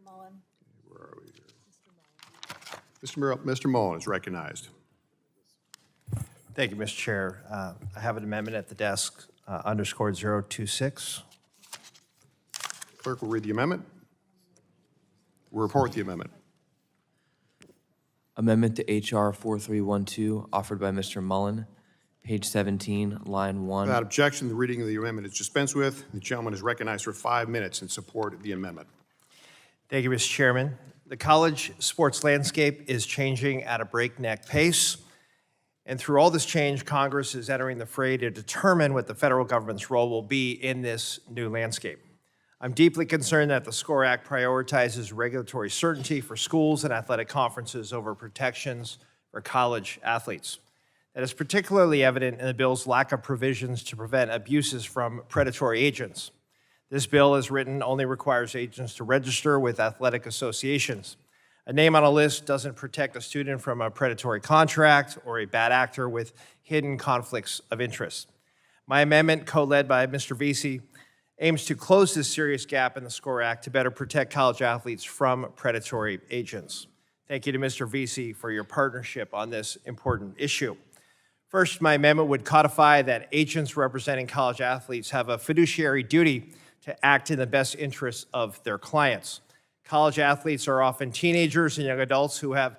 Mullin. Where are we here? Mr. Mullin is recognized. Thank you, Mr. Chair. I have an amendment at the desk, underscored 026. Clerk will read the amendment. We'll report the amendment. Amendment to H.R. 4312, offered by Mr. Mullin, page 17, line 1. Without objection, the reading of the amendment is dispensed with. The gentleman is recognized for 5 minutes in support of the amendment. Thank you, Mr. Chairman. The college sports landscape is changing at a breakneck pace. And through all this change, Congress is entering the fray to determine what the federal government's role will be in this new landscape. I'm deeply concerned that the SCORE Act prioritizes regulatory certainty for schools and athletic conferences over protections for college athletes. That is particularly evident in the bill's lack of provisions to prevent abuses from predatory agents. This bill, as written, only requires agents to register with athletic associations. A name on a list doesn't protect a student from a predatory contract or a bad actor with hidden conflicts of interest. My amendment, co-led by Mr. Vesey, aims to close this serious gap in the SCORE Act to better protect college athletes from predatory agents. Thank you to Mr. Vesey for your partnership on this important issue. First, my amendment would codify that agents representing college athletes have a fiduciary duty to act in the best interests of their clients. College athletes are often teenagers and young adults who have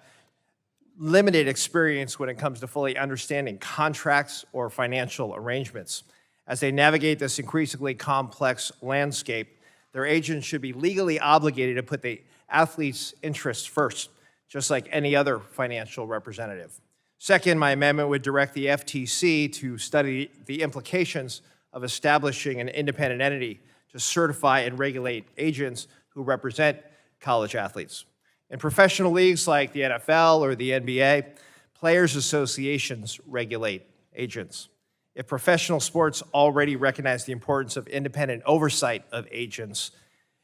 limited experience when it comes to fully understanding contracts or financial arrangements. As they navigate this increasingly complex landscape, their agents should be legally obligated to put the athlete's interests first, just like any other financial representative. Second, my amendment would direct the FTC to study the implications of establishing an independent entity to certify and regulate agents who represent college athletes. In professional leagues like the NFL or the NBA, players' associations regulate agents. If professional sports already recognize the importance of independent oversight of agents,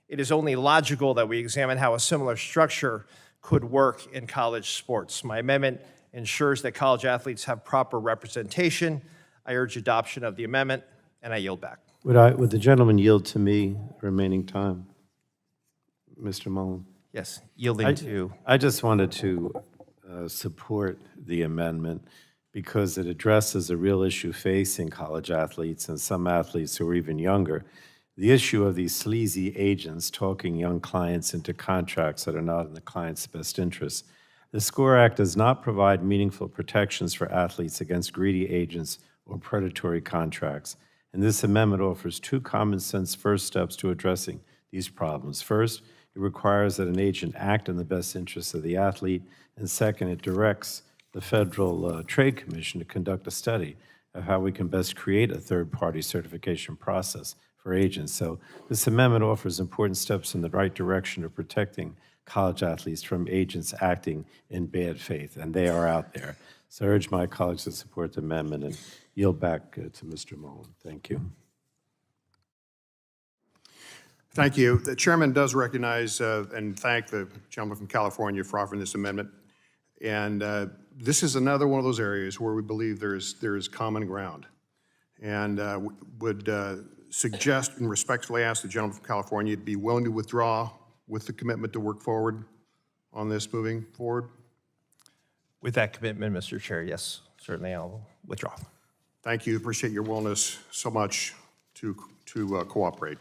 it is only logical that we examine how a similar structure could work in college sports. My amendment ensures that college athletes have proper representation. I urge adoption of the amendment, and I yield back. Would the gentleman yield to me remaining time? Mr. Mullin? Yes, yielding to. I just wanted to support the amendment because it addresses a real issue facing college athletes and some athletes who are even younger. The issue of these sleazy agents talking young clients into contracts that are not in the client's best interest. The SCORE Act does not provide meaningful protections for athletes against greedy agents or predatory contracts. And this amendment offers two common-sense first steps to addressing these problems. First, it requires that an agent act in the best interests of the athlete. And second, it directs the Federal Trade Commission to conduct a study of how we can best create a third-party certification process for agents. So this amendment offers important steps in the right direction of protecting college athletes from agents acting in bad faith, and they are out there. So I urge my colleagues to support the amendment and yield back to Mr. Mullin. Thank you. Thank you. The chairman does recognize and thank the gentleman from California for offering this amendment. And this is another one of those areas where we believe there is common ground. And would suggest and respectfully ask the gentleman from California to be willing to withdraw with the commitment to work forward on this moving forward. With that commitment, Mr. Chair, yes, certainly I'll withdraw. Thank you. Appreciate your willingness so much to cooperate.